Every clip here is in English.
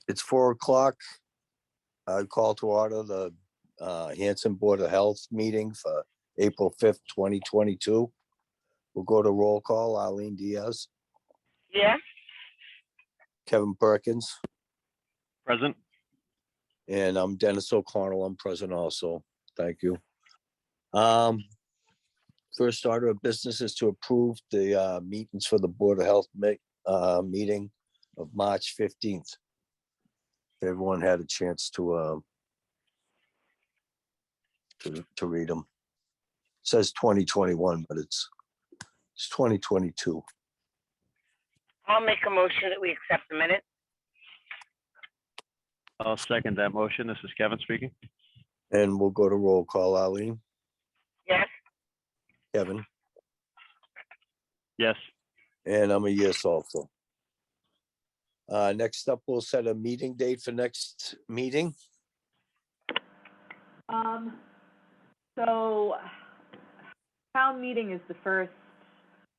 It's 4:00. I call to order the Hanson Board of Health meeting for April 5th, 2022. We'll go to roll call. Arlene Diaz, Yes. Kevin Perkins, Present. and I'm Dennis O'Connell. I'm present also. Thank you. First order of business is to approve the meetings for the Board of Health meeting of March 15th. Everyone had a chance to read them. It says 2021, but it's 2022. I'll make a motion that we accept the minute. I'll second that motion. This is Kevin speaking. And we'll go to roll call. Arlene, Yes. Kevin, Yes. and I'm a yes also. Next up, we'll set a meeting date for next meeting. So town meeting is the first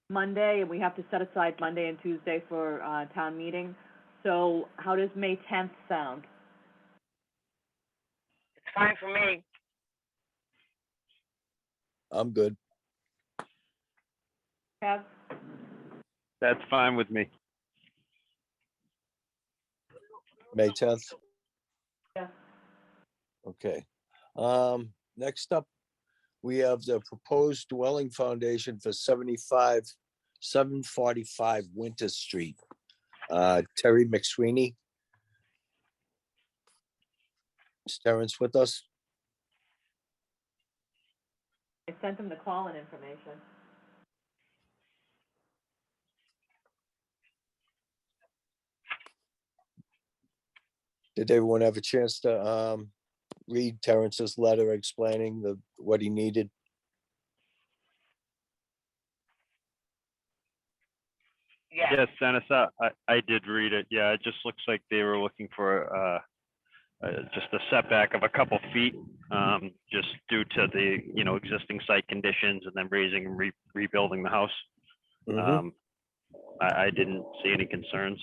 Monday, and we have to set aside Monday and Tuesday for town meeting. So how does May 10th sound? It's fine for me. I'm good. Kev? That's fine with me. May 10th. Yeah. Okay. Next up, we have the proposed dwelling foundation for 745 Winter Street. Terry McSweeney. Is Terrence with us? I sent him the call-in information. Did everyone have a chance to read Terrence's letter explaining what he needed? Yes. Yes, Dennis, I did read it. Yeah, it just looks like they were looking for just a setback of a couple feet, just due to the, existing site conditions and then raising and rebuilding the house. Mhm. I didn't see any concerns.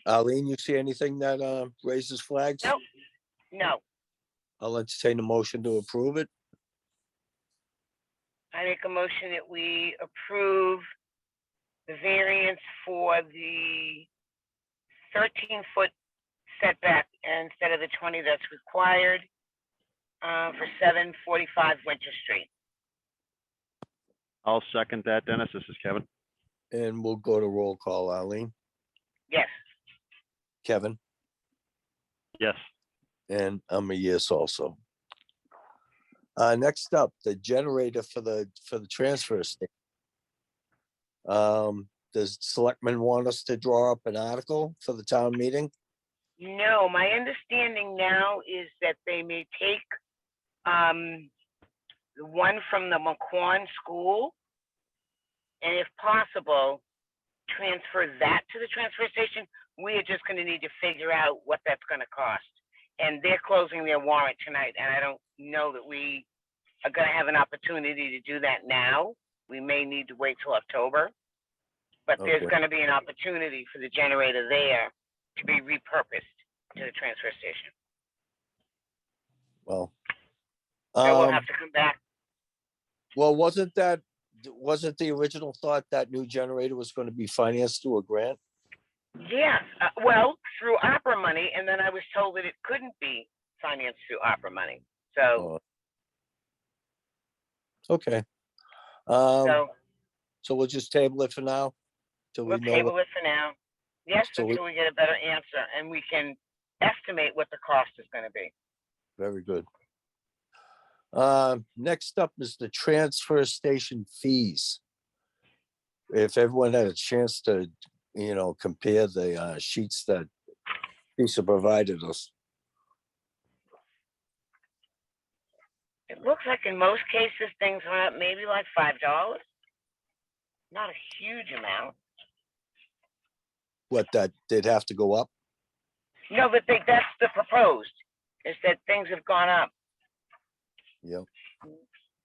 Arlene, you see anything that raises flags? Nope. No. I'll entertain a motion to approve it. I make a motion that we approve the variance for the 13-foot setback instead of the 20 that's required for 745 Winter Street. I'll second that, Dennis. This is Kevin. And we'll go to roll call. Arlene, Yes. Kevin, Yes. and I'm a yes also. Next up, the generator for the transfer station. Does selectmen want us to draw up an article for the town meeting? No, my understanding now is that they may take the one from the McQuon School, and if possible, transfer that to the transfer station. We are just going to need to figure out what that's going to cost. And they're closing their warrant tonight, and I don't know that we are going to have an opportunity to do that now. We may need to wait till October, but there's Okay. going to be an opportunity for the generator there to be repurposed to the transfer station. Well, So we'll have to come back. well, wasn't the original thought that new generator was going to be financed through a grant? Yes, well, through opera money, and then I was told that it couldn't be financed through opera money. So, Okay. so So we'll just table it for now till we we'll know. table it for now. Yes, So until we get a better answer, and we can estimate what the cost is going to be. Very good. Next up is the transfer station fees. If everyone had a chance to, compare the sheets that Lisa provided us. It looks like in most cases things went up maybe like $5. Not a huge amount. What, that did have to go up? No, but that's the proposed, is that things have gone up. Yep.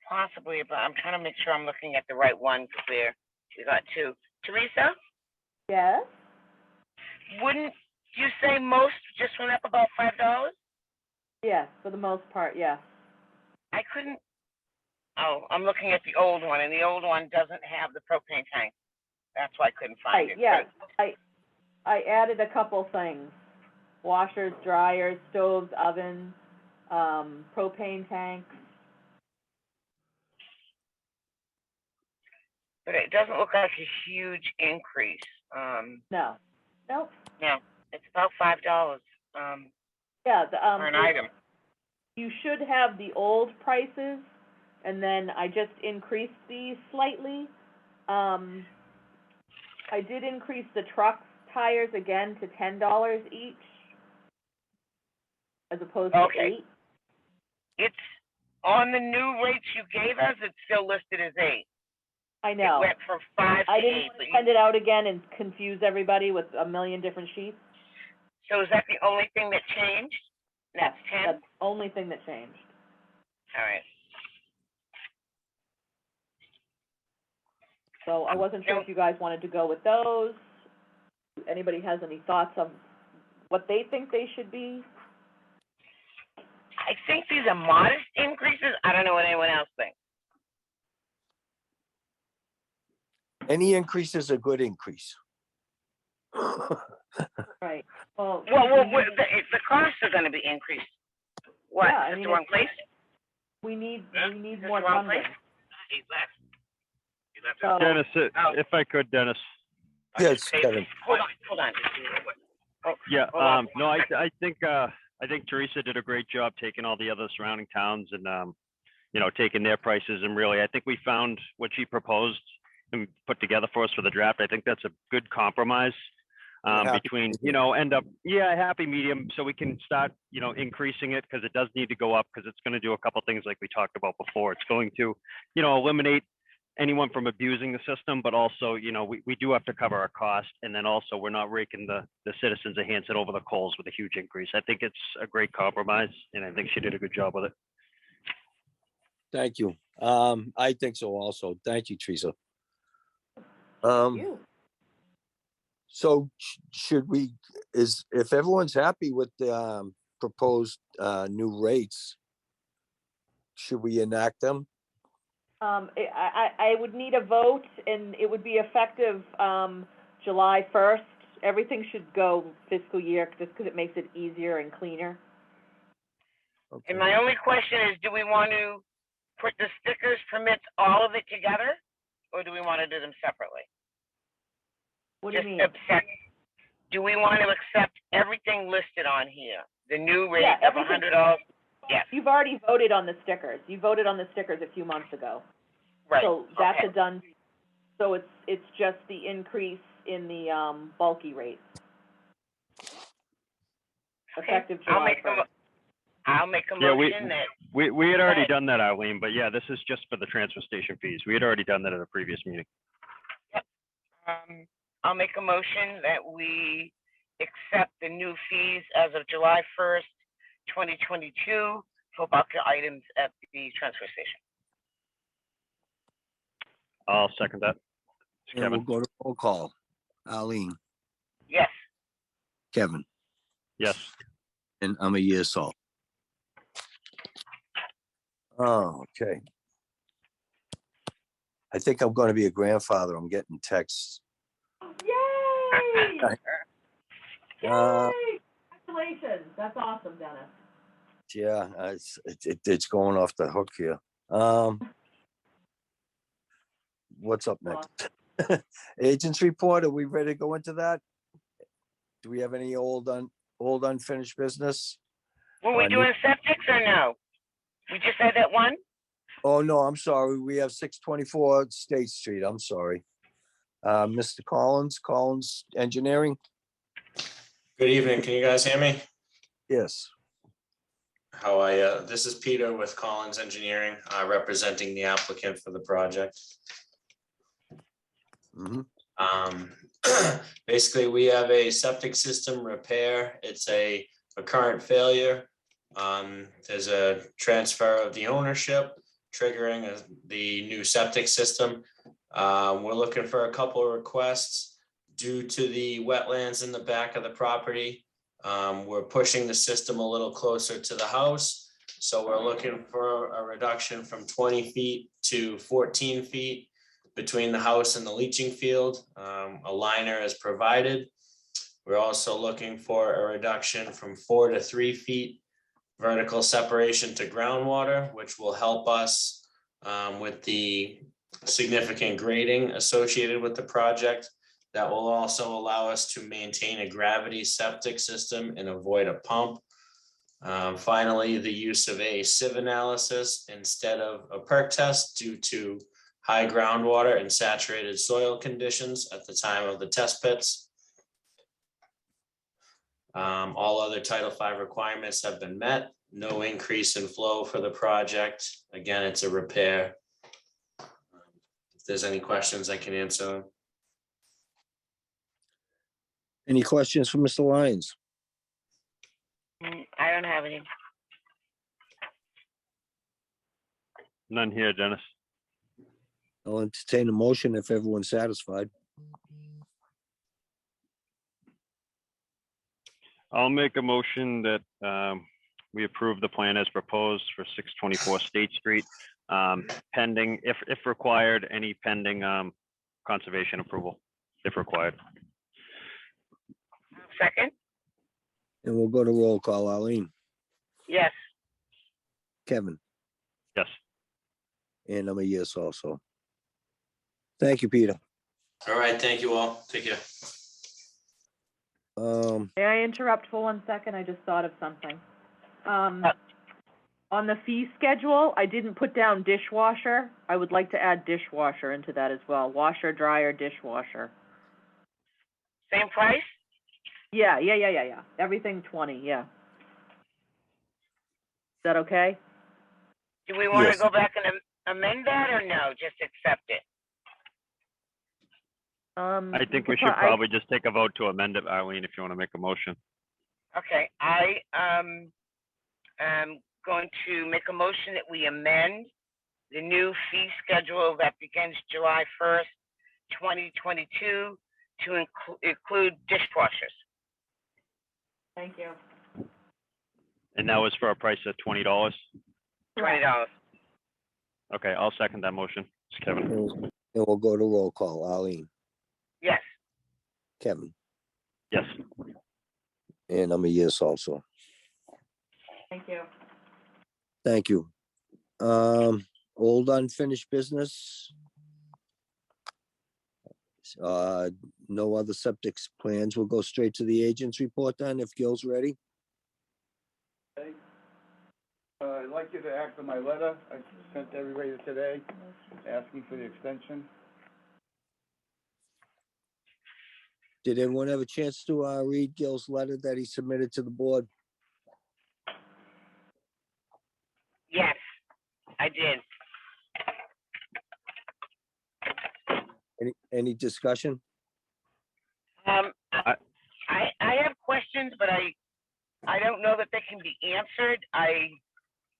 Possibly, but I'm trying to make sure I'm looking at the right one because we got two. Teresa? Yes? wouldn't you say most just went up about $5? Yes, for the most part, yes. I couldn't. Oh, I'm looking at the old one, and the old one doesn't have the propane tank. That's why I couldn't find Right, it. yes. I added a couple things. Washers, dryers, stoves, ovens, propane tanks. But it doesn't look like a huge increase. No. Nope. No, it's about $5 Yeah, for an item. you should have the old prices, and then I just increased these slightly. I did increase the truck tires again to $10 each, as opposed to Okay. 8. It's on the new rates you gave us. It's still listed as 8. I It know. went from 5 to I 8. didn't want But to send it out again and confuse everybody with a million different sheets. so is that the only thing that changed? That's 10. That's the only thing that changed. All right. So I wasn't sure if you guys wanted to go with those. Anybody has any thoughts on what they think they should be? I think these are modest increases. I don't know what anyone else thinks. Any increase is a good increase. Right. Well, Well, the costs are going to be increased. What? Yeah, I Is this mean, the wrong place? we need Is this more the wrong funding. place? He left. So, Dennis, Oh. if I could, Dennis. Yes, Kevin. Hold on. Oh, Yeah, hold on. no, I think Teresa did a great job taking all the other surrounding towns and, taking their prices, and really, I think we found what she proposed and put together for us for the draft. I think that's a good compromise Happy between, medium. a happy medium, so we can start, increasing it, because it does need to go up, because it's going to do a couple things like we talked about before. It's going to, eliminate anyone from abusing the system, but also, we do have to cover our cost, and then also we're not raking the citizens of Hanson over the coals with a huge increase. I think it's a great compromise, and I think she did a good job with it. Thank you. I think so also. Thank you, Teresa. you. So should we, if everyone's happy with the proposed new rates, should we enact them? I would need a vote, and it would be effective July 1st. Everything should go fiscal year, just because it makes it easier and cleaner. Okay. And my only question is, do we want to put the stickers, permits, all of it together, or do we want to do them separately? What do you Just mean? accept. Do we want to accept everything listed on here? The new rate Yeah, of everything. $100? Yes. You've already voted on the stickers. You voted on the stickers a few months ago. Right. So that's Okay. a done. So it's just the increase in the bulky rate. Okay. Effective July 1st. I'll make a Yeah, motion that, we had already Right. done that, Eileen, but yeah, this is just for the transfer station fees. We had already done that at a previous meeting. I'll make a motion that we accept the new fees as of July 1st, 2022 for bulk items at the transfer station. I'll second that. It's And we'll Kevin. go to roll call. Arlene, Yes. Kevin, Yes. and I'm a yes all. Oh, okay. I think I'm going to be a grandfather. I'm getting texts. Yay! Uh, Yay! Congratulations. That's awesome, Dennis. Yeah, it's going off the hook here. What's up next? Agents report. Are we ready to go into that? Do we have any old unfinished business? Were we doing septics or no? We just had that one? Oh, no, I'm sorry. We have 624 State Street. I'm sorry. Mr. Collins Engineering? Good evening. Can you guys hear me? Yes. How are you? This is Peter with Collins Engineering, representing the applicant for the project. Mhm. Basically, we have a septic system repair. It's a current failure. There's a transfer of the ownership triggering the new septic system. We're looking for a couple of requests due to the wetlands in the back of the property. We're pushing the system a little closer to the house. So we're looking for a reduction from 20 feet to 14 feet between the house and the leaching field. A liner is provided. We're also looking for a reduction from 4 to 3 feet vertical separation to groundwater, which will help us with the significant grading associated with the project. That will also allow us to maintain a gravity septic system and avoid a pump. Finally, the use of a sieve analysis instead of a perk test due to high groundwater and saturated soil conditions at the time of the test pits. All other Title V requirements have been met. No increase in flow for the project. Again, it's a repair. If there's any questions, I can answer them. Any questions for Mr. Lyons? I don't have any. None here, Dennis. I'll entertain a motion if everyone's satisfied. I'll make a motion that we approve the plan as proposed for 624 State Street, pending, if required, any pending conservation approval, if required. Second? And we'll go to roll call. Arlene, Yes. Kevin, Yes. and I'm a yes also. Thank you, Peter. All right, thank you all. Take care. May I interrupt for 1 second? I just thought of something. On the fee schedule, I didn't put down dishwasher. I would like to add dishwasher into that as well. Washer, dryer, dishwasher. Same price? Yeah. Everything 20, yeah. Is that okay? Do we want to Yes. go back and amend that or no? Just accept it? I think we should probably just take a vote to amend it, Eileen, if you want to make a motion. Okay, I am going to make a motion that we amend the new fee schedule that begins July 1st, 2022 to include dishwashers. Thank you. And that was for a price of $20. $20. Okay, I'll second that motion. It's Kevin. And we'll go to roll call. Arlene, Yes. Kevin, Yes. and I'm a yes also. Thank you. Thank you. Old unfinished business. No other septic plans. We'll go straight to the agent's report then, if Gil's ready. I'd like you to act on my letter I sent to everybody today, asking for the extension. Did everyone have a chance to read Gil's letter that he submitted to the board? Yes, I did. Any discussion? I have questions, but I don't know that they can be answered. I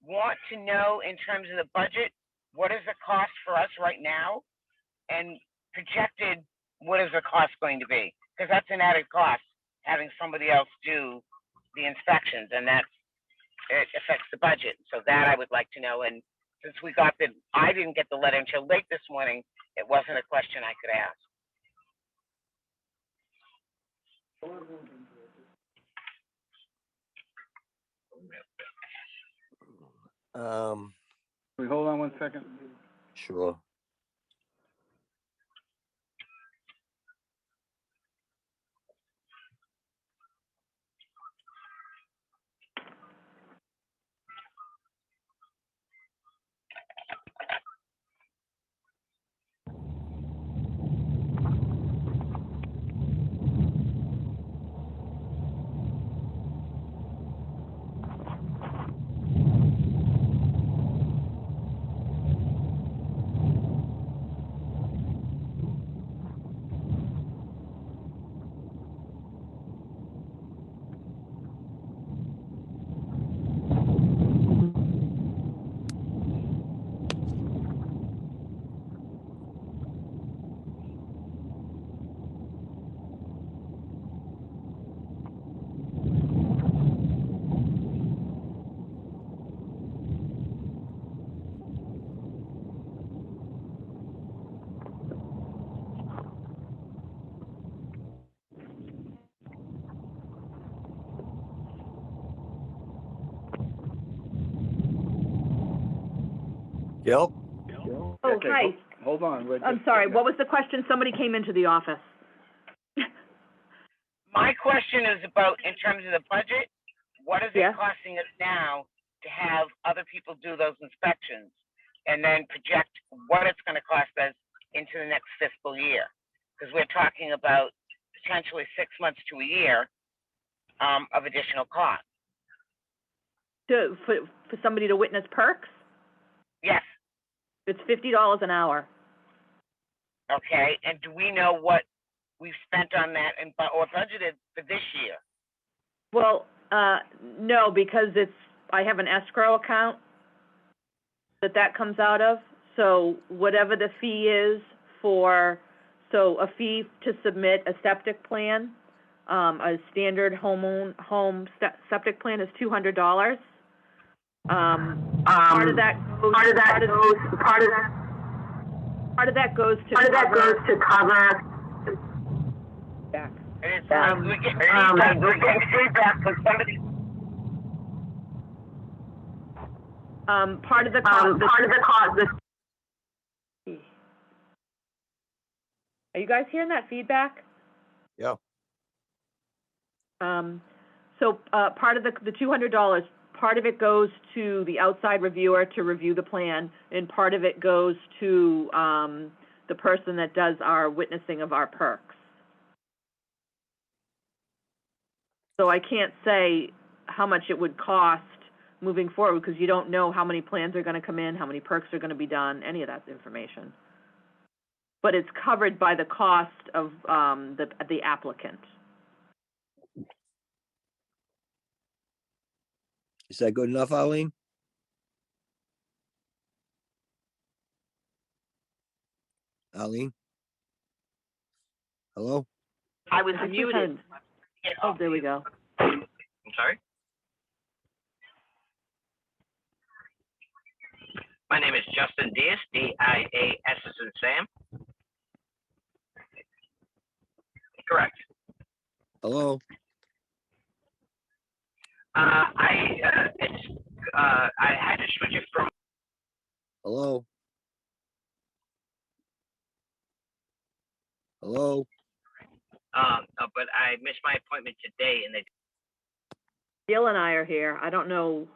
want to know in terms of the budget, what is the cost for us right now? And projected, what is the cost going to be? Because that's an added cost, having somebody else do the inspections, and it affects the budget. So that I would like to know. And since I didn't get the letter until late this morning, it wasn't a question I could ask. Can we hold on 1 second? Sure. Yep. Oh, Okay, hi. Hold on. I'm sorry, what was the question? Somebody came into the office. My question is about, in terms of the budget, what is Yeah. it costing us now to have other people do those inspections? And then project what it's gonna cost us into the next fiscal year? Because we're talking about potentially 6 months to a year, of additional cost. For somebody to witness perks, Yes, it's $50 an hour. okay, and do we know what we've spent on that and, or budgeted for this year? Well, no, because I have an escrow account that comes out of. So whatever the fee is a fee to submit a septic plan, a standard septic plan is $200. Part of that goes to cover. Back. It is, we get feedback from somebody. Part of the cost. Are you guys hearing that feedback? Yeah. So part of the $200, part of it goes to the outside reviewer to review the plan, and part of it goes to the person that does our witnessing of our perks. So I can't say how much it would cost moving forward, because you don't know how many plans are going to come in, how many perks are going to be done, any of that information. But it's covered by the cost of the applicant. Is that good enough, Arlene? Arlene? Hello? I was I just muted. Oh, there we go. I'm sorry? My name is Justin Diaz, D-I-A-S as in Sam. Correct. Hello? I had to switch it from. Hello? Hello? But I missed my appointment today, and they. Gil and I are here. I don't know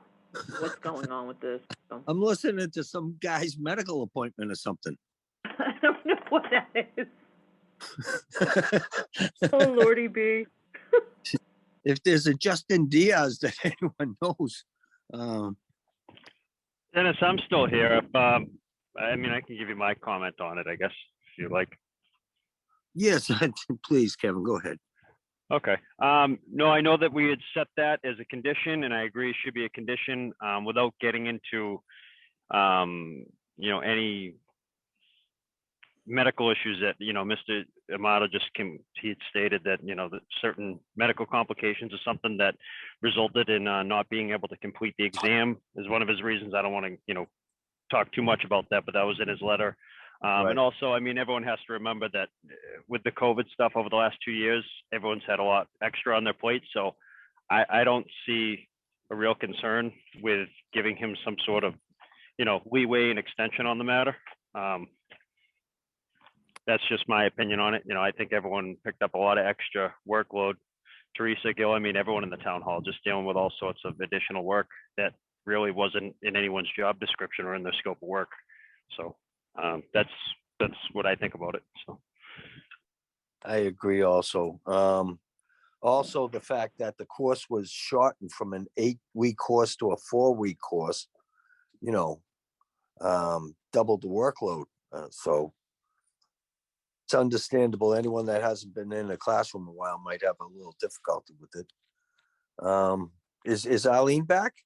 what's going on with this. So. I'm listening to some guy's medical appointment or something. I don't know what that is. Oh, Lordy B. If there's a Justin Diaz that anyone knows. Dennis, I'm still here. I mean, I can give you my comment on it, I guess, if you like. Yes, please, Kevin, go ahead. Okay. No, I know that we had set that as a condition, and I agree it should be a condition without getting into, any medical issues that, Mr. Amato he had stated that, that certain medical complications are something that resulted in not being able to complete the exam is one of his reasons. I don't want to, talk too much about that, but that was in his letter. Right. And also, I mean, everyone has to remember that with the COVID stuff over the last 2 years, everyone's had a lot extra on their plate. So I don't see a real concern with giving him some sort of, leeway and extension on the matter. That's just my opinion on it. I think everyone picked up a lot of extra workload. Teresa, Gil, I mean, everyone in the town hall just dealing with all sorts of additional work that really wasn't in anyone's job description or in their scope of work. So that's what I think about it. So I agree also. Also the fact that the course was shortened from an 8-week course to a 4-week course, doubled the workload. So it's understandable. Anyone that hasn't been in a classroom a while might have a little difficulty with it. Is Arlene back?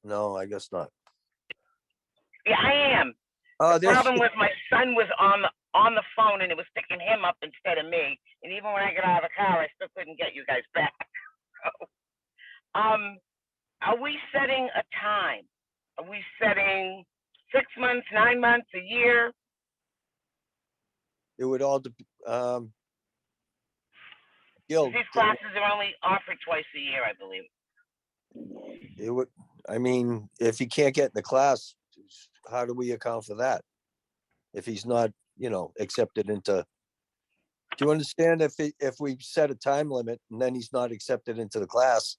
No, I guess not. Yeah, I am. Oh, The problem was my son was on the phone, and it was picking him up instead of me. And even when I got out of the car, I still couldn't get you guys back. Are we setting a time? Are we setting 6 months, 9 months, a year? It would all Gil, These classes are only offered twice a year, I believe. it would, I mean, if he can't get in the class, how do we account for that? If he's not, accepted into, do you understand if we set a time limit and then he's not accepted into the class?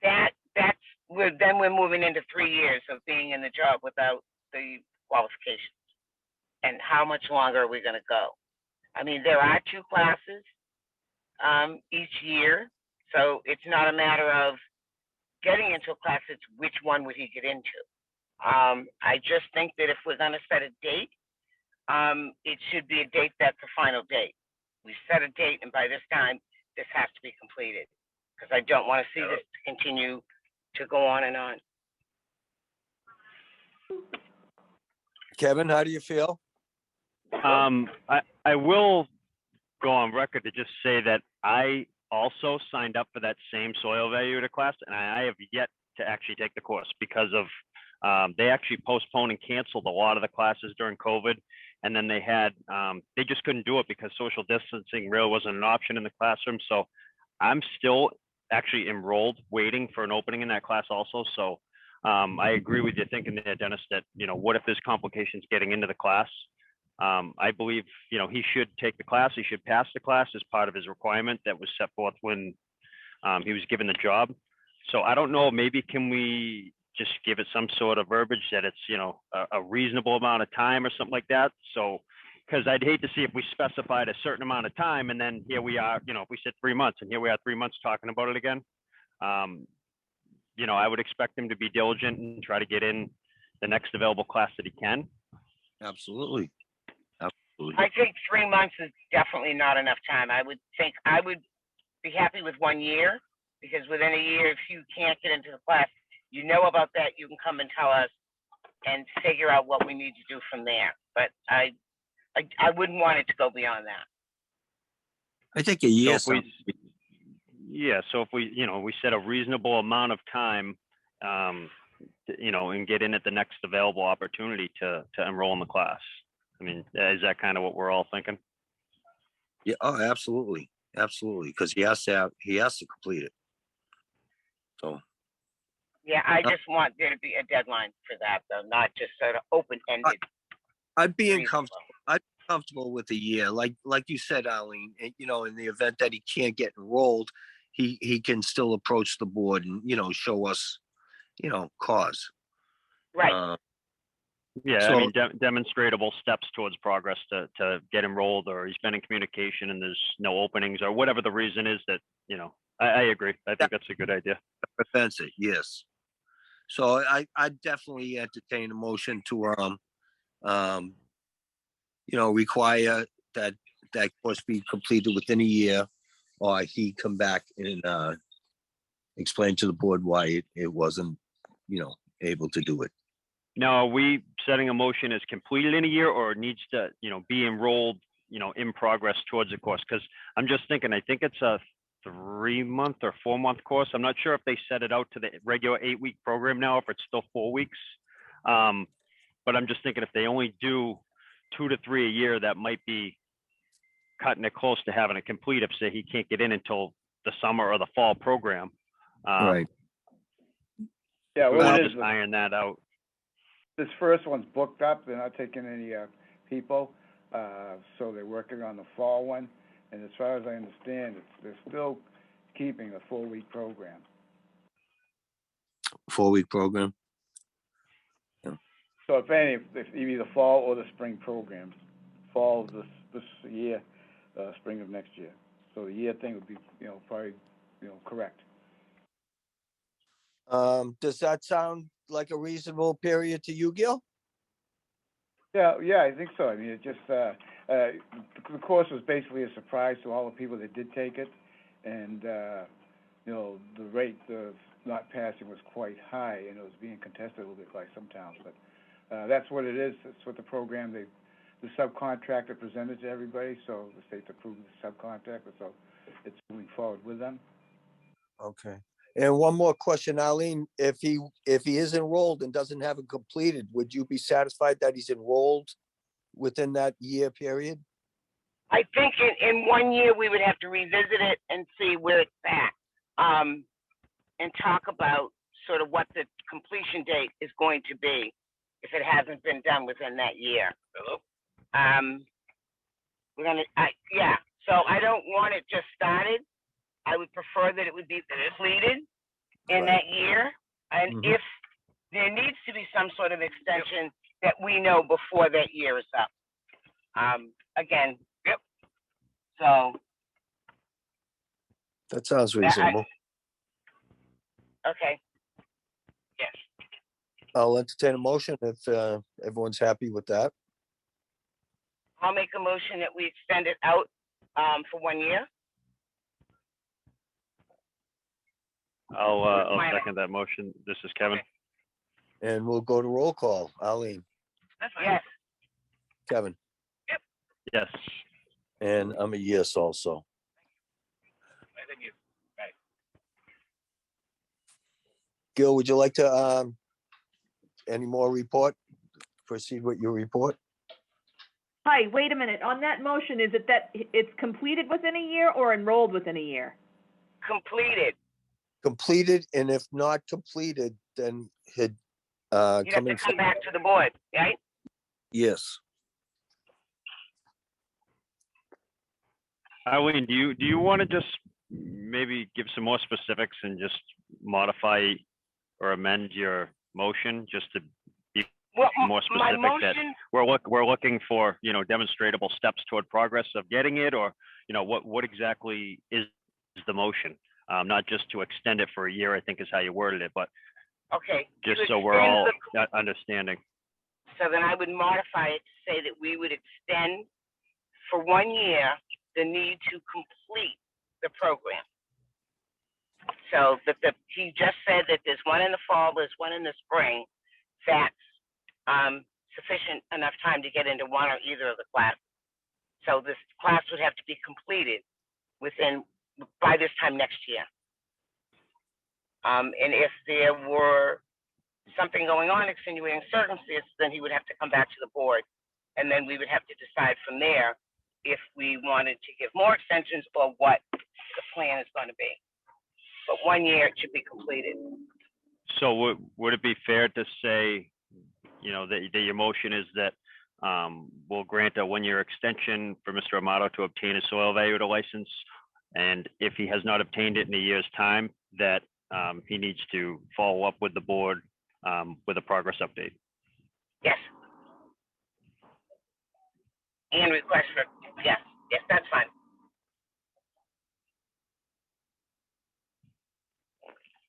Then we're moving into 3 years of being in the job without the qualifications. And how much longer are we going to go? I mean, there are 2 classes each year, so it's not a matter of getting into a class, it's which one would he get into. I just think that if we're going to set a date, it should be a date that's the final date. We set a date, and by this time, this has to be completed, because I don't want to see this continue to go on and on. Kevin, how do you feel? I will go on record to just say that I also signed up for that same soil evaluator class, and I have yet to actually take the course because of they actually postponed and canceled a lot of the classes during COVID, and then they just couldn't do it because social distancing really wasn't an option in the classroom. So I'm still actually enrolled, waiting for an opening in that class also. So I agree with you thinking there, Dennis, that what if there's complications getting into the class? I believe he should take the class. He should pass the class as part of his requirement that was set forth when he was given the job. So I don't know, maybe can we just give it some sort of verbiage that it's a reasonable amount of time or something like that? So because I'd hate to see if we specified a certain amount of time and then here we are, if we said 3 months and here we are 3 months talking about it again. I would expect him to be diligent and try to get in the next available class that he can. Absolutely. I think 3 months is definitely not enough time. I would be happy with 1 year, because within a year, if you can't get into the class, about that, you can come and tell us and figure out what we need to do from there. But I wouldn't want it to go beyond that. I think a year. So if we set a reasonable amount of time, and get in at the next available opportunity to enroll in the class. I mean, is that kind of what we're all thinking? Yeah. Oh, absolutely. Absolutely. Because he has to complete it. So. Yeah, I just want there to be a deadline for that, though, not just sort of open-ended. I'd be comfortable with a year, like you said, Arlene. In the event that he can't get enrolled, he can still approach the board and show us, cause. Right. Yeah, So, I mean, demonstrable steps towards progress to get enrolled, or he's been in communication and there's no openings, or whatever the reason is that, I agree. I think that's a good idea. Prevents it, yes. So I definitely entertain a motion to, require that course be completed within a year, or he come back and explain to the board why it wasn't, able to do it. Now, are we setting a motion as completed in a year, or needs to, be enrolled, in progress towards the course? Because I'm just thinking, I think it's a 3-month or 4-month course. I'm not sure if they set it out to the regular 8-week program now, if it's still 4 weeks. But I'm just thinking if they only do 2 to 3 a year, that might be cutting it close to having it complete if, say, he can't get in until the summer or the fall program. Right. Yeah, We well, want it to is, just iron that out. this first one's booked up, they're not taking any people, so they're working on the fall one, and as far as I understand, they're still keeping a 4-week program. 4-week program. So if either fall or the spring programs, fall of this year, spring of next year. So the year thing would be, probably, correct. Does that sound like a reasonable period to you, Gil? Yeah, I think so. I mean, it just, the course was basically a surprise to all the people that did take it, and, the rate of not passing was quite high, and it was being contested a little bit by some towns, but that's what it is. That's what the program, the subcontractor presented to everybody, so the state's approved the subcontractor, so it's moving forward with them. Okay. And one more question, Arlene, if he is enrolled and doesn't have it completed, would you be satisfied that he's enrolled within that year period? I think in 1 year, we would have to revisit it and see where it's at, and talk about, sort of what the completion date is going to be if it hasn't been done within that year. Hello? Yeah, so I don't want it just started. I would prefer that it would be completed in Right. that year. And Mhm. if there needs to be some sort of extension, that we know before that year is up. Again, so, That sounds reasonable. okay. Yes. I'll entertain a motion if everyone's happy with that. I'll make a motion that we extend it out for 1 year. I'll Minor. second that motion. This is Kevin. And we'll go to roll call. Arlene, Yes. Kevin, Yes. and I'm a yes also. Gil, would you like to, any more report? Proceed with your report? Hi, wait a minute. On that motion, is it that it's completed within a year or enrolled within a year? Completed. Completed, and if not completed, then had, You have to coming, come back to the board, right? yes. Eileen, do you want to just maybe give some more specifics and just modify or amend your motion just to be Well, more my specific that motion, we're looking for, demonstrable steps toward progress of getting it, or, what exactly is the motion? Not just to extend it for a year, I think is how you worded it, but okay. just to so we're extend all the- understanding. So then I would modify it to say that we would extend for 1 year the need to complete the program. So he just said that there's one in the fall, there's one in the spring. That's sufficient enough time to get into one or either of the classes. So this class would have to be completed by this time next year. And if there were something going on, extenuating circumstances, then he would have to come back to the board. And then we would have to decide from there if we wanted to give more extensions or what the plan is going to be. But 1 year it should be completed. So would it be fair to say, that your motion is that we'll grant a 1 year extension for Mr. Amato to obtain a soil evaluator license, and if he has not obtained it in a year's time, that he needs to follow up with the board with a progress update? Yes. And request for, yes, that's fine.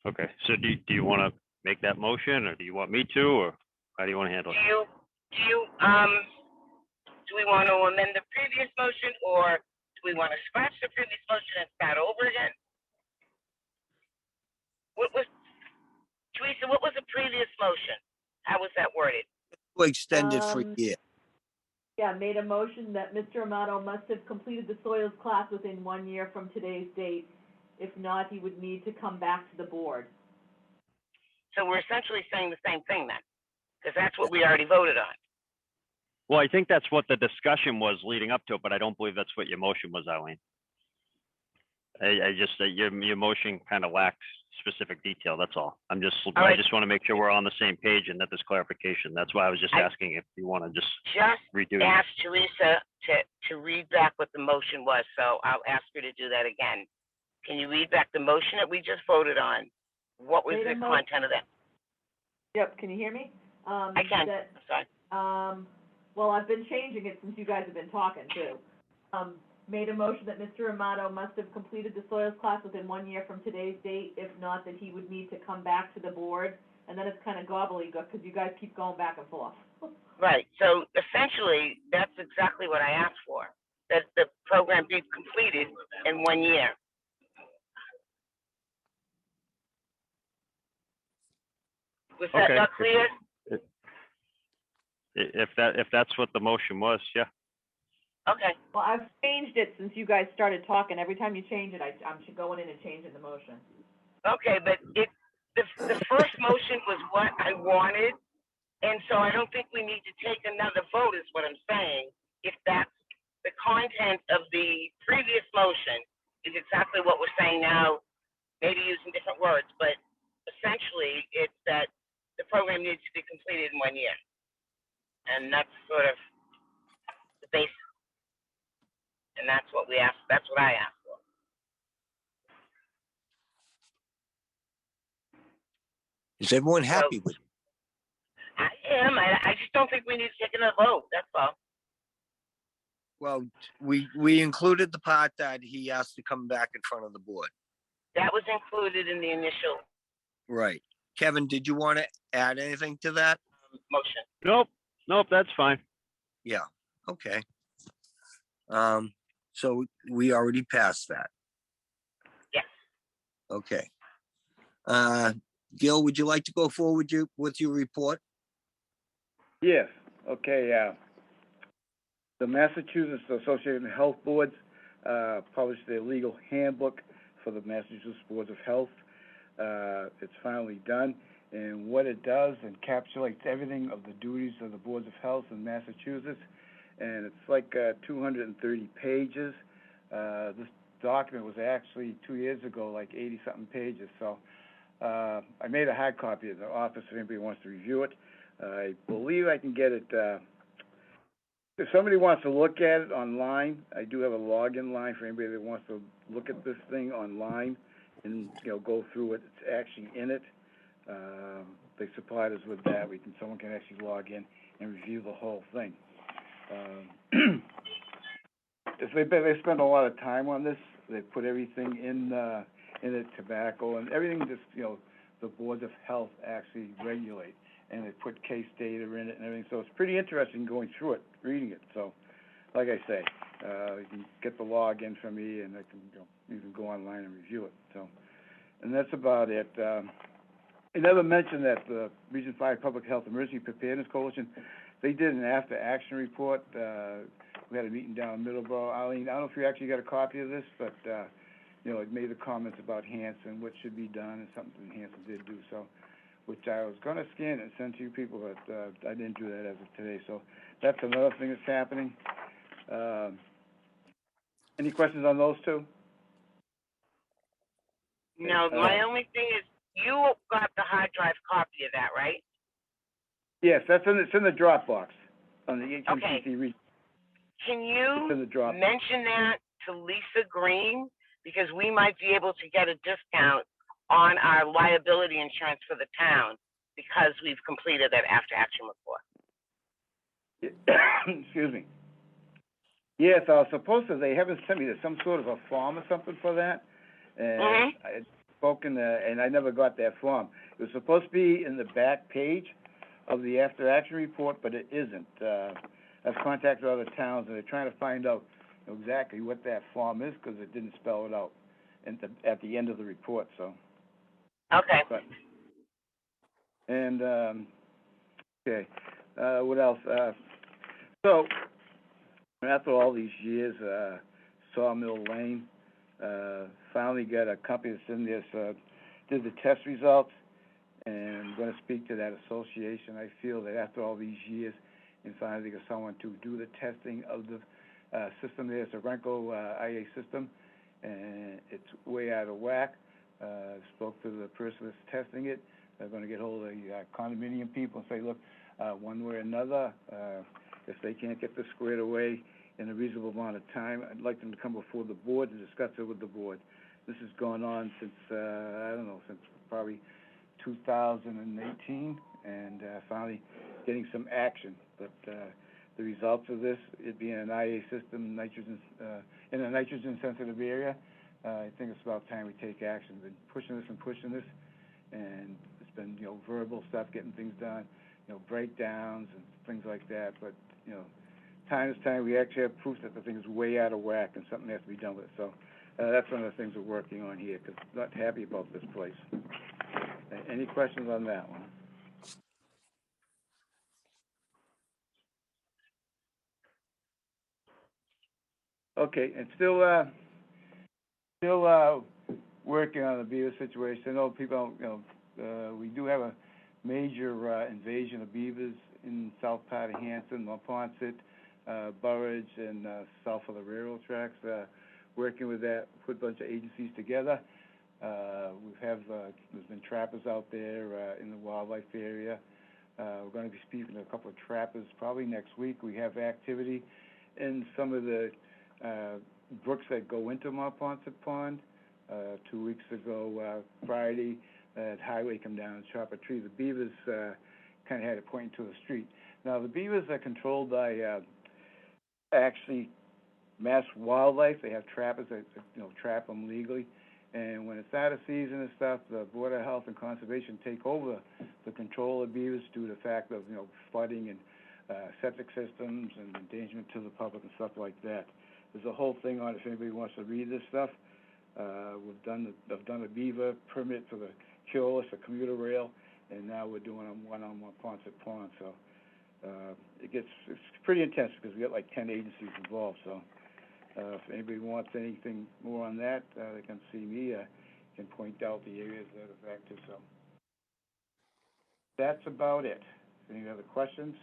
Okay, so do you want to make that motion, or do you want me to, or how do you want to handle it? Do we want to amend the previous motion, or do we want to scratch the previous motion and start over again? Teresa, what was the previous motion? How was that worded? We'll extend it for a Um, year. Yeah, made a motion that Mr. Amato must have completed the soils class within 1 year from today's date. If not, he would need to come back to the board. So we're essentially saying the same thing then, because that's what we already voted on. Well, I think that's what the discussion was leading up to it, but I don't believe that's what your motion was, Eileen. I just, your motion kind of lacks specific detail, that's all. I right. just want to make sure we're on the same page and that there's clarification. That's why I was just asking if you want to just redo it. Ask Teresa to read back what the motion was, so I'll ask her to do that again. Can you read back the motion that we just voted on? What was the content of that? Yep, can you hear me? I can. Sorry. Well, I've been changing it since you guys have been talking too. Made a motion that Mr. Amato must have completed the soils class within 1 year from today's date. If not, that he would need to come back to the board. And then it's kind of gobbledygook because you guys keep going back and forth. Right, so essentially, that's exactly what I asked for, that the program be completed in 1 year. Was that Okay. not clear? If that's what the motion was, yeah. Okay, Well, I've changed it since you guys started talking. Every time you change it, I'm going in and changing the motion. okay, but the first motion was what I wanted, and so I don't think we need to take another vote, is what I'm saying. If that's the content of the previous motion is exactly what we're saying now, maybe using different words, but essentially, it's that the program needs to be completed in 1 year. And that's sort of the basis. And that's what we asked, that's what I asked for. Is everyone happy with it? I am. I just don't think we need to take another vote. That's all. Well, we included the part that he asked to come back in front of the board. That was included in the initial Right. Kevin, did you want to add anything to that? motion. Nope, that's fine. Yeah, okay. So we already passed that. Yes. Okay. Gil, would you like to go forward with your report? Yes, okay, the Massachusetts Association of Health Boards, published their legal handbook for the Massachusetts Boards of Health. It's finally done, and what it does encapsulates everything of the duties of the Boards of Health in Massachusetts, and it's like 230 pages. This document was actually 2 years ago, like 80-something pages, so I made a hard copy in the office if anybody wants to review it. I believe I can get it, if somebody wants to look at it online, I do have a login line for anybody that wants to look at this thing online and, go through it. It's actually in it. They supplied us with that. Someone can actually log in and review the whole thing. They spend a lot of time on this. They put everything in it, tobacco and everything just, the Boards of Health actually regulate. And they put case data in it and everything. So it's pretty interesting going through it, reading it. So, like I say, you can get the login from me and you can go online and review it. So, and that's about it. I never mentioned that the Region 5 Public Health Emergency Preparedness Coalition, they did an after-action report. We had a meeting down in Middleborough. Eileen, I don't know if you actually got a copy of this, but, it made the comments about Hanson, what should be done, and something Hanson did do, so, which I was going to scan and send to you people, but I didn't do that as of today. So that's another thing that's happening. Any questions on those two? No, my only thing is you got the hard drive copy of that, right? Yes, it's in the Dropbox on the HMCC. Okay. Can you mention that to Lisa Green? Because we might be able to get a discount on our liability insurance for the town because we've completed that after-action report. Excuse me. Yes, I was supposed to. They haven't sent me some sort of a form or something for that. And I had spoken, and I never got that form. It was supposed to be in the back page of the after-action report, but it isn't. I've contacted other towns, and they're trying to find out exactly what that form is because it didn't spell it out at the end of the report. So. Okay. Okay, what else? So, after all these years, Sawmill Lane, finally got a company that's in this, did the test results, and I'm going to speak to that association. I feel that after all these years, and finally got someone to do the testing of the system there. It's a Renko IA system, and it's way out of whack. Spoke to the person that's testing it. They're going to get hold of the condominium people and say, look, one way or another, if they can't get this squared away in a reasonable amount of time, I'd like them to come before the board and discuss it with the board. This has gone on since, since probably 2018, and finally getting some action. But the results of this, it being an IA system, nitrogen in a nitrogen-sensitive area, I think it's about time we take action. We've been pushing this, and it's been, verbal stuff, getting things done, breakdowns and things like that. But, time is time. We actually have proof that the thing is way out of whack and something has to be done with it. So that's one of the things we're working on here, because I'm not happy about this place. Any questions on that one? Okay, and still working on the beaver situation. I know people don't, we do have a major invasion of beavers in south part of Hanson, Monpont, Burridge, and south of the railroad tracks. Working with that, put a bunch of agencies together. There's been trappers out there, in the wildlife area. We're gonna be speaking to a couple of trappers probably next week. We have activity in some of the, brooks that go into Monpont Pond. 2 weeks ago, Friday, that highway come down and chop a tree. The beavers, kinda had it pointing to the street. Now, the beavers are controlled by, actually Mass Wildlife. They have trappers that, trap them legally. And when it's out of season and stuff, the Board of Health and Conservation take over the control of beavers due to the fact of, flooding and, septic systems and endangerment to the public and stuff like that. There's a whole thing on it if anybody wants to read this stuff. I've done a beaver permit for the Keolis, the commuter rail, and now we're doing one on Quonset Pond. So it's pretty intense because we got like 10 agencies involved. So if anybody wants anything more on that, they can see me. Can point out the areas that are active. So that's about it. Any other questions?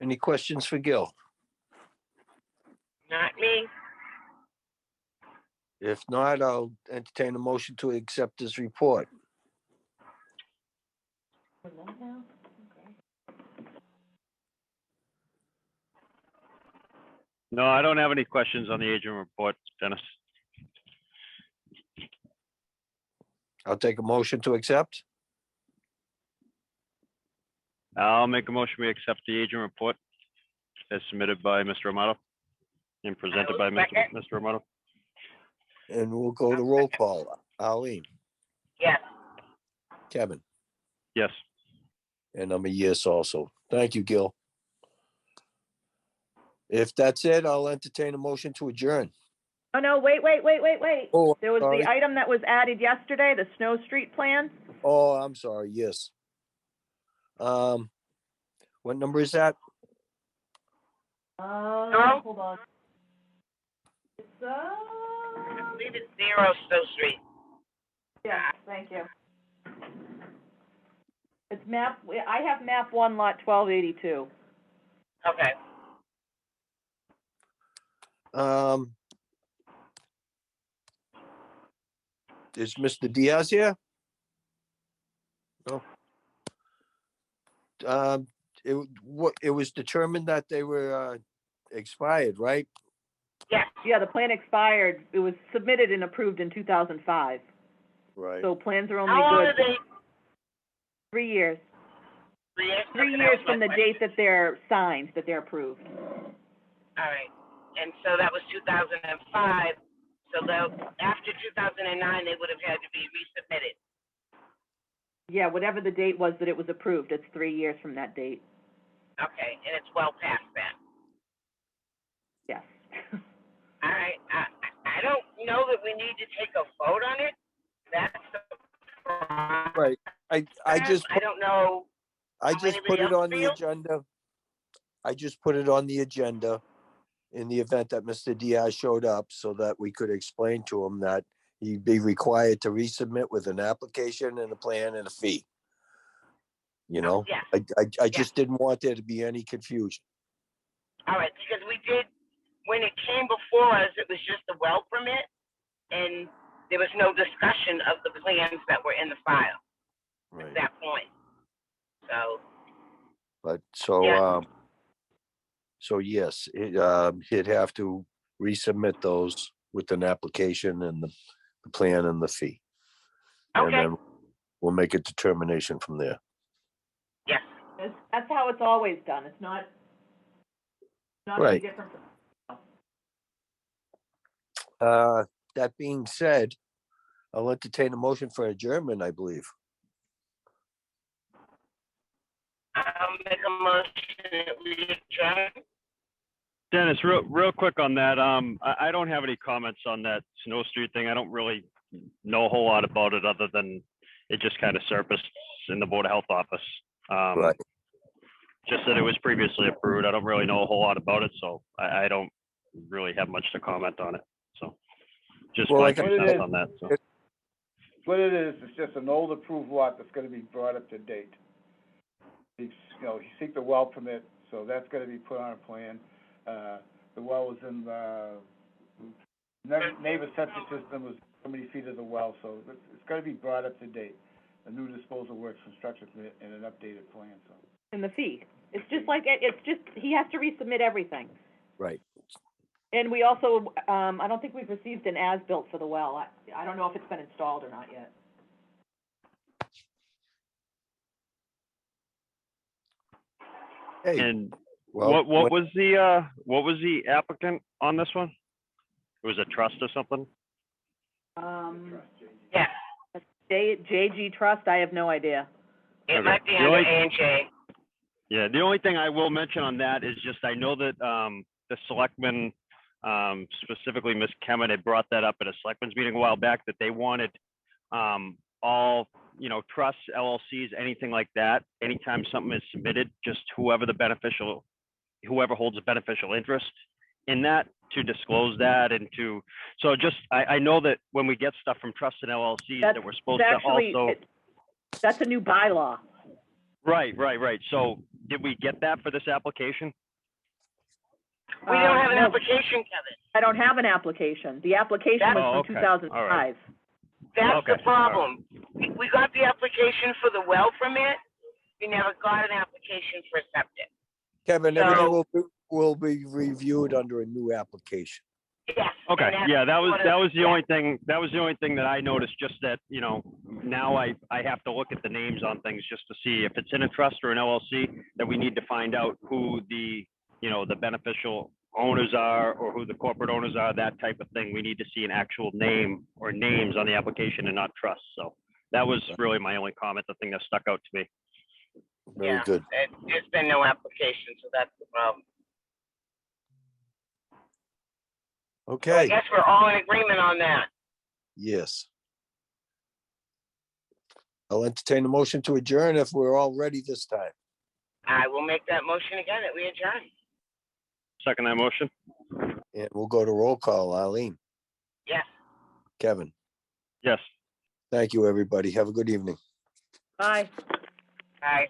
Any questions for Gil? Not me. If not, I'll entertain a motion to accept his report. No, I don't have any questions on the agent report, Dennis. I'll take a motion to accept. I'll make a motion, we accept the agent report as submitted by Mr. Amato and presented by Mr. Amato. And we'll go to roll call. Arlene, Yes. Kevin, Yes. and I'm a yes also. Thank you, Gil. If that's it, I'll entertain a motion to adjourn. Oh, no, wait. Oh, There was sorry. the item that was added yesterday, the Snow Street plan. Oh, I'm sorry. Yes. What number is that? No. Hold on. It's, I believe it's 0 Stowe Street. yeah, thank you. It's I have map 1, lot 1282. Okay. Is Mr. Diaz here? No. It was determined that they were expired, right? Yes. Yeah, the plan expired. It was submitted and approved in 2005. Right. So plans are only How long good are they? 3 years. 3 years? 3 Okay, that years was my from the question. date that they're signed, that they're approved. All right. And so that was 2005. So after 2009, they would have had to be resubmitted. Yeah, whatever the date was that it was approved, it's 3 years from that date. Okay, and it's well past that. Yes. All right. I don't know that we need to take a vote on it. That's the problem. Right. I don't know. I how just put anybody it else on the feels. agenda. I just put it on the agenda in the event that Mr. Diaz showed up so that we could explain to him that he'd be required to resubmit with an application and a plan and a fee. You know, Yeah. I just didn't want there to be any confusion. All right, because we did, when it came before us, it was just a well permit, and there was no discussion of the plans that were in the file Right. at that point. So, But so, Yeah. so yes, he'd have to resubmit those with an application and the plan and the fee. And okay, then we'll make a determination from there. yes. That's how it's always done. It's not any Right. different. That being said, I'll entertain a motion for adjournment, I believe. I'll make a motion that we adjourn. Dennis, real quick on that. I don't have any comments on that Snow Street thing. I don't really know a whole lot about it other than it just kind of surfaced in the Board of Health office. Right. Just that it was previously approved. I don't really know a whole lot about it, so I don't really have much to comment on it. So just Well, my like I 2 said, cents on that. So. What it is, it's just an old approved lot that's gonna be brought up to date. He's, he seeked the well permit, so that's gonna be put on a plan. The well was in, neighbor septic system was so many feet of the well, so it's gotta be brought up to date. A new disposal works construction permit and an updated plan, so. And the fee. It's just like, it's just, he has to resubmit everything. Right. And we also, I don't think we've received an as-built for the well. I don't know if it's been installed or not yet. Hey, And well, what was the applicant on this one? It was a trust or something? Yeah, JG Trust, I have no idea. it Okay. might be The under only- A&J. Yeah, the only thing I will mention on that is just, I know that, the selectmen, specifically Ms. Kemet had brought that up at a selectmen's meeting a while back, that they wanted, all, trusts, LLCs, anything like that, anytime something is submitted, just whoever holds a beneficial interest in that, to disclose that and to, so just, I know that when we get stuff from trusts and LLCs, that we're supposed to also. That's a new bylaw. Right. So did we get that for this application? We don't have an No, application, Kevin. I don't have an application. The application Oh, was okay. from 2005. All right. That's Okay, the problem. We got the application for the well permit. We never got an application for septic. Kevin, So- everything will be reviewed under a new application. Yes. Okay, and that's yeah, that was the yeah. only thing, that I noticed, just that, now I have to look at the names on things just to see if it's in a trust or an LLC, that we need to find out who the, the beneficial owners are, or who the corporate owners are, that type of thing. We need to see an actual name or names on the application and not trust. So that was really my only comment, the thing that stuck out to me. Very Yeah. good. There's been no application, so that's the problem. So I Okay, guess we're all in agreement on that. yes. I'll entertain a motion to adjourn if we're all ready this time. I will make that motion again that we adjourn. Second that motion? And we'll go to roll call. Arlene, Yes. Kevin, Yes. thank you, everybody. Have a good evening. Bye. Bye.